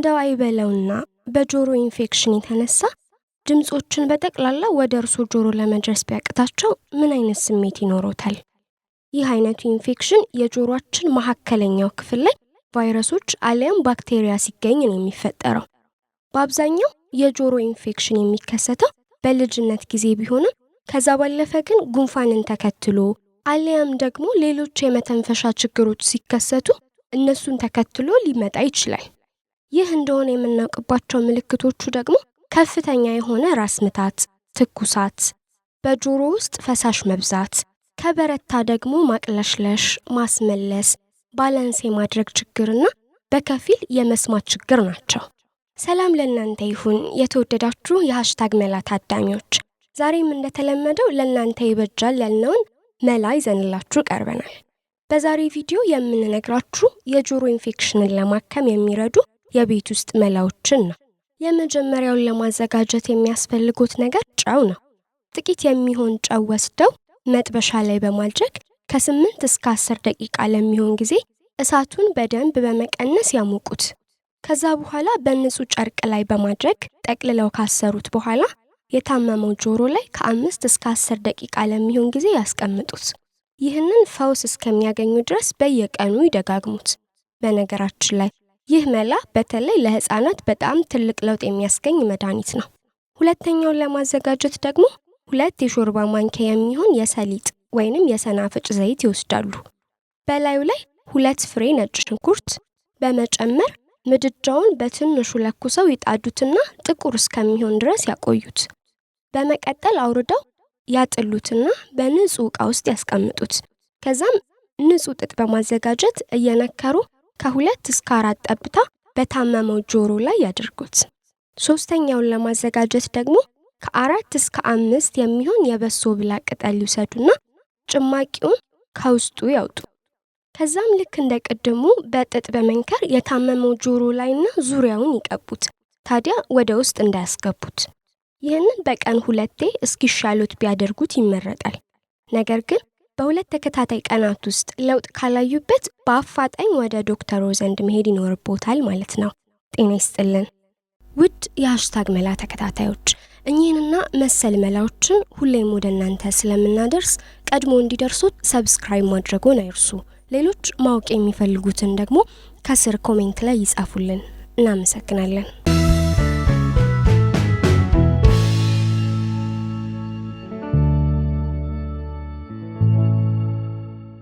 እንደው አይበለውና በጆሮ ኢንፌክሽን የተነሳ ድምጾችን በጠቅላላ ወደ እርሶ ጆሮ ለመድረስ ቢያቅታቸው ምን አይነት ስሜት ይኖሮታል? ይህ አይነቱ ኢንፌክሽን የጆሮአችን መካከለኛው ክፍል ላይ ቫይረሶች አሊያም ባክቴሪያ ሲገኝ ነው የሚፈጠረው። በአብዛኛው የጆሮ ኢንፌክሽን የሚከሰተው በልጅነት ጊዜ ቢሆንም ከዛ ባለፈ ግን ጉንፋንን ተከትሎ አሊያም ደግሞ ሌሎች የመተንፈሻ ችግሮች ሲከሰቱ እነሱን ተከትሎ ሊመጣ ይችላል። ይህ እንደሆነ የምናውቅባቸው ምልክቶቹ ደግሞ ከፍተኛ የሆነ ራስ ምታት፣ ትኩሳት፣ በጆሮ ውስጥ ፈሳሽ መብዛት፣ ከበረታ ደግሞ ማቅለሽለሽ፣ ማስመለስ፣ ባላንስ የማድረግ ችግርና በከፊል የመስማት ችግር ናቸው። ሰላም ለእናንተ ይሁን የተወደዳችሁ የሃሽታግ መላ ታዳሚዎች። ዛሬም እንደተለመደው ለእናንተ ይበጃል ያልነውን መላ ይዘንላችሁ ቀርበናል። በዛሬ ቪዲዮ የምንነግራችሁ የጆሮ ኢንፌክሽንን ለማከም የሚረዱ የቤት ውስጥ መላዎችን ነው። የመጀመሪያውን ለማዘጋጀት የሚያስፈልጉት ነገር ጨው ነው። ጥቂት የሚሆን ጨው ወስደው መጥበሻ ላይ በማድረግ ከ8 እስከ 10 ደቂቃ ለሚሆን ጊዜ እሳቱን በደንብ በመቀነስ ያሞቁት። ከዛ በኋላ በንጹህ ጨርቅ ላይ በማድረግ ጠቅልለው ካሰሩት በኋላ የታመመው ጆሮ ላይ ከ5 እስከ 10 ደቂቃ ለሚሆን ጊዜ ያስቀምጡት። ይህንን ፈውስ እስከሚያገኙ ድረስ በየቀኑ ይደጋግሙት። በነገራችን ላይ ይህ መላ በተለይ ለህፃናት በጣም ትልቅ ለውጥ የሚያስገኝ መድኃኒት ነው። ሁለተኛውን ለማዘጋጀት ደግሞ 2 የሾርባ ማንኪያ የሚሆን የሰሊጥ ወይንም የሰናፍጭ ዘይት ይወስዳሉ። በላዩ ላይ 2 ፍሬ ነጭ ሽንኩርት በመጨመር ምድጃውን በትንሹ ለኩሰው ይጣዱትና ጥቁር እስከሚሆን ድረስ ያቆዩት። በመቀጠል አውርደው ያጥሉትና በንጹህ ዕቃ ውስጥ ያስቀምጡት። ከዛም ንጹህ ጥጥ በማዘጋጀት እየነከሩ ከ2 እስከ 4 ጠብታ በታመመው ጆሮ ላይ ያድርጉት። ሶስተኛውን ለማዘጋጀት ደግሞ ከ4 እስከ 5 የሚሆን የበሶ ብላ ቅጠል ይውሰዱና ጭማቂውን ከውስጡ ያውጡ። ከዛም ልክ እንደ ቅድሙ በጥጥ በመንከር የታመመው ጆሮ ላይና ዙሪያውን ይቀቡት። ታዲያ ወደ ውስጥ እንዳያስገቡት። ይህንን በቀን 2 እስኪሻሉት ቢያደርጉት ይመረጣል። ነገር ግን በ2 ተከታታይ ቀናት ውስጥ ለውጥ ካላዩበት በአፋጣኝ ወደ ዶክተሩ ዘንድ መሄድ ይኖርቦታል ማለት ነው። ጤና ይስጥልን ውድ የሃሽታግ መላ ተከታታዮች፣ እኚህንና መሰል መላዎችን ሁሌም ወደ እናንተ ስለምናደርስ ቀድሞ እንዲደርሱት ሰብስክራይብ ማድረጉን አይርሱ። ሌሎች ማወቅ የሚፈልጉትን ደግሞ ከስር ኮሜንት ላይ ይጻፉልን። እናመሰግናለን።